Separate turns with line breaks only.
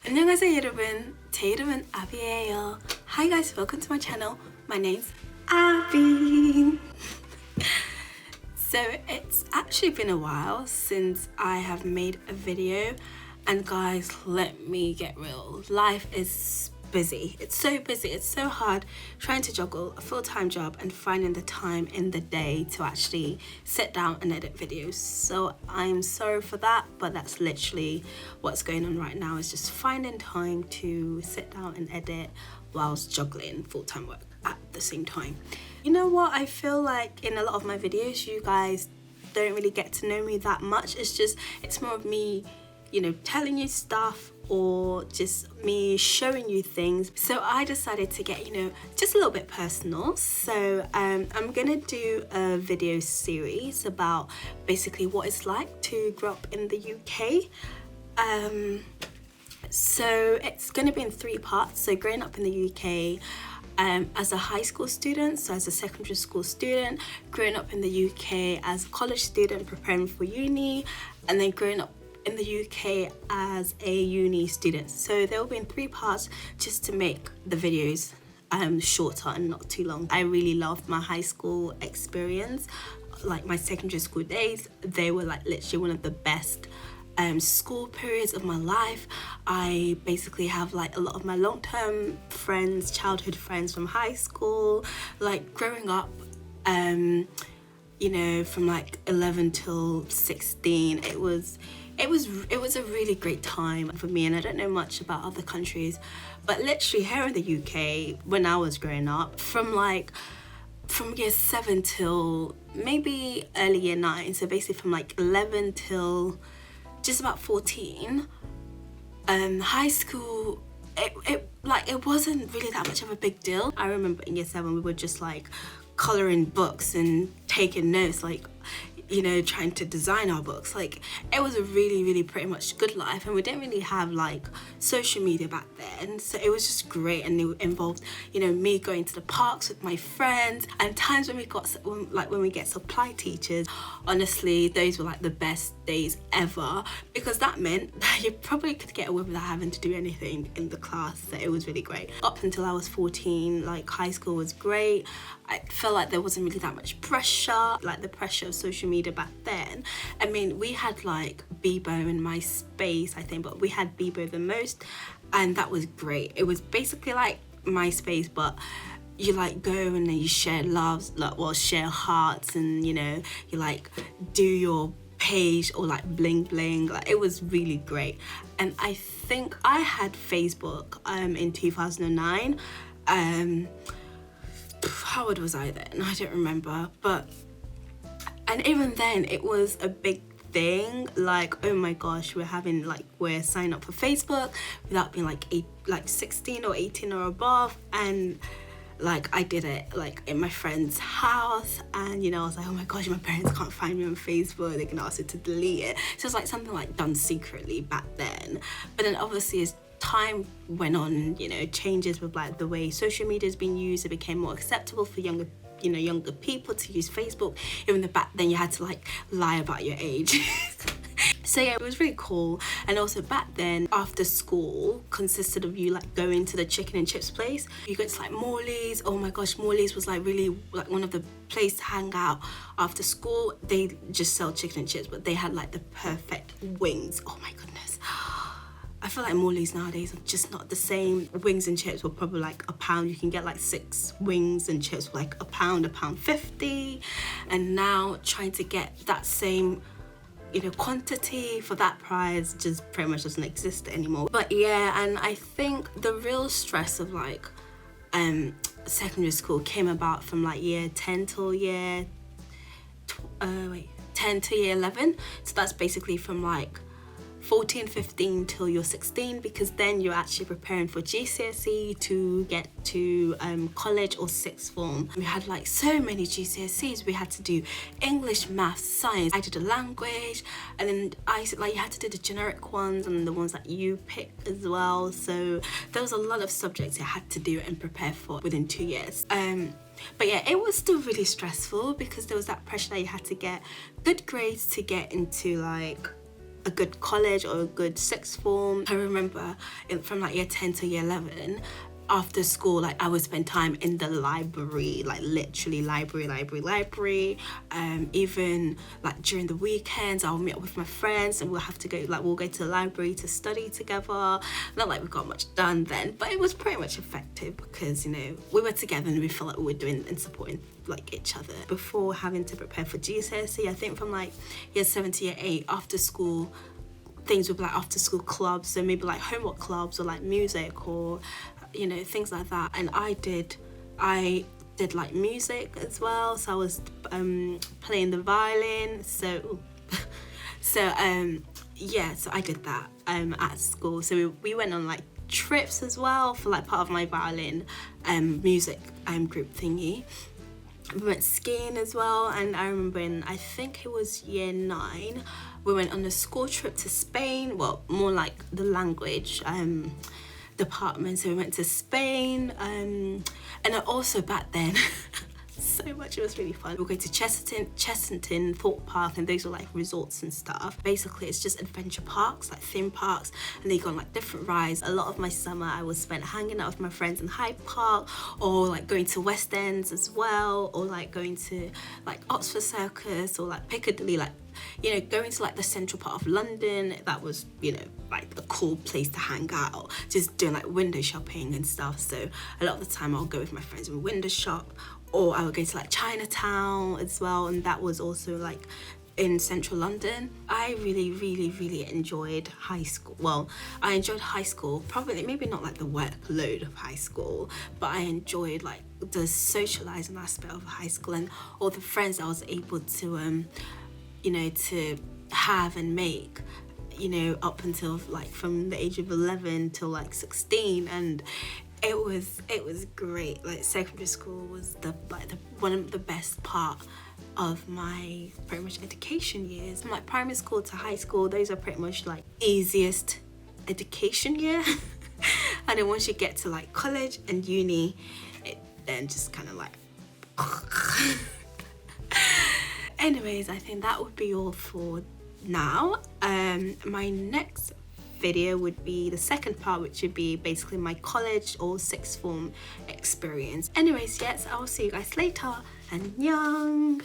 안녕하세요 여러분, 제 이름은 아비예요. Hi guys, welcome to my channel. My name's Abby. So it's actually been a while since I have made a video, and guys, let me get real. Life is busy. It's so busy. It's so hard trying to juggle a full-time job and finding the time in the day to actually sit down and edit videos. So I'm sorry for that, but that's literally what's going on right now, is just finding time to sit down and edit whilst juggling full-time work at the same time. You know what? I feel like in a lot of my videos, you guys don't really get to know me that much. It's more of me, you know, telling you stuff or just me showing you things. So I decided to get, you know, just a little bit personal. So I'm gonna do a video series about basically what it's like to grow up in the UK. So it's gonna be in 3 parts. So growing up in the UK as a high school student, so as a secondary school student, growing up in the UK as a college student preparing for uni, and then growing up in the UK as a uni student. So they'll be in 3 parts just to make the videos shorter and not too long. I really loved my high school experience. Like my secondary school days, they were like literally one of the best school periods of my life. I basically have like a lot of my long-term friends, childhood friends from high school. Like growing up, you know, from like 11 till 16, it was a really great time for me. And I don't know much about other countries, but literally here in the UK, when I was growing up, from year 7 till maybe early year 9, so basically from like 11 till just about 14, high school, it wasn't really that much of a big deal. I remember in year 7 we were just like colouring books and taking notes, like, you know, trying to design our books. Like, it was a really pretty much good life, and we didn't really have like social media back then, so it was just great. And it involved, you know, me going to the parks with my friends, and times when we get supply teachers. Honestly, those were like the best days ever, because that meant that you probably could get away without having to do anything in the class. So it was really great. Up until I was 14, like, high school was great. I felt like there wasn't really that much pressure, like the pressure of social media back then. I mean, we had like Bebo and MySpace, I think, but we had Bebo the most, and that was great. It was basically like MySpace, but you like go and then you share loves, like, well, share hearts, and you know, you like do your page or like bling bling. Like, it was really great. And I think I had Facebook in 2009. How old was I then? I don't remember, and even then it was a big thing. Like, oh my gosh, we're signing up for Facebook without being like 16 or 18 or above. And like, I did it like in my friend's house, and you know, I was like, oh my gosh, my parents can't find me on Facebook, they're gonna ask me to delete it. So it's like something like done secretly back then. But then obviously as time went on, you know, changes with like the way social media is being used, it became more acceptable for younger people to use Facebook, even though back then you had to like lie about your age. So yeah, it was really cool. And also back then, after school consisted of you like going to the chicken and chips place. You go to like Morley's. Oh my gosh, Morley's was like really like one of the places to hang out after school. They just sell chicken and chips, but they had like the perfect wings. Oh my goodness. I feel like Morley's nowadays are just not the same. Wings and chips were probably like £1. You can get like 6 wings and chips for like £1.50. And now trying to get that same, you know, quantity for that price just pretty much doesn't exist anymore. But yeah, and I think the real stress of like secondary school came about from like year 10 till year 10 to year 11. So that's basically from like 14, 15 till you're 16, because then you're actually preparing for GCSE to get to college or sixth form. We had like so many GCSEs. We had to do English, maths, science. I did a language, and then you had to do the generic ones and the ones that you pick as well. So there was a lot of subjects I had to do and prepare for within 2 years. But yeah, it was still really stressful because there was that pressure that you had to get good grades to get into like a good college or a good sixth form. I remember from like year 10 to year 11, after school, like I would spend time in the library, like literally library. Even like during the weekends, I'll meet up with my friends and we'll go to the library to study together. Not like we got much done then, but it was pretty much effective because, you know, we were together and we felt like we were doing and supporting like each other. Before having to prepare for GCSE, I think from like year 7 to year 8, after school, things would be like after school clubs, so maybe like homework clubs or like music or, you know, things like that. And I did like music as well, so I was playing the violin, so yeah, so I did that at school. So we went on like trips as well for like part of my violin music group thingy. We went skiing as well, and I remember I think it was year 9, we went on a school trip to Spain, well, more like the language department, so we went to Spain, and also back then, so much, it was really fun. We'll go to Chessington, Thorpe Park, and those are like resorts and stuff. Basically, it's just adventure parks, like theme parks, and they go on like different rides. A lot of my summer I was spent hanging out with my friends in Hyde Park, or like going to West Ends as well, or like going to like Oxford Circus, or like Piccadilly, like, you know, going to like the central part of London. That was, you know, like the cool place to hang out, just doing like window shopping and stuff. So a lot of the time I'll go with my friends and window shop, or I would go to like Chinatown as well, and that was also like in central London. I really enjoyed high school. Well, I enjoyed high school, probably maybe not like the workload of high school, but I enjoyed like the socializing aspect of high school and all the friends I was able to you know, to have and make, you know, up until like from the age of 11 till like 16. And it was great. Like secondary school was one of the best part of my pretty much education years. From like primary school to high school, those are pretty much like easiest education year. And then once you get to like college and uni, it then just kind of like anyways, I think that would be all for now. My next video would be the second part, which would be basically my college or sixth form experience. Anyways, yes, I will see you guys later. Annyeong!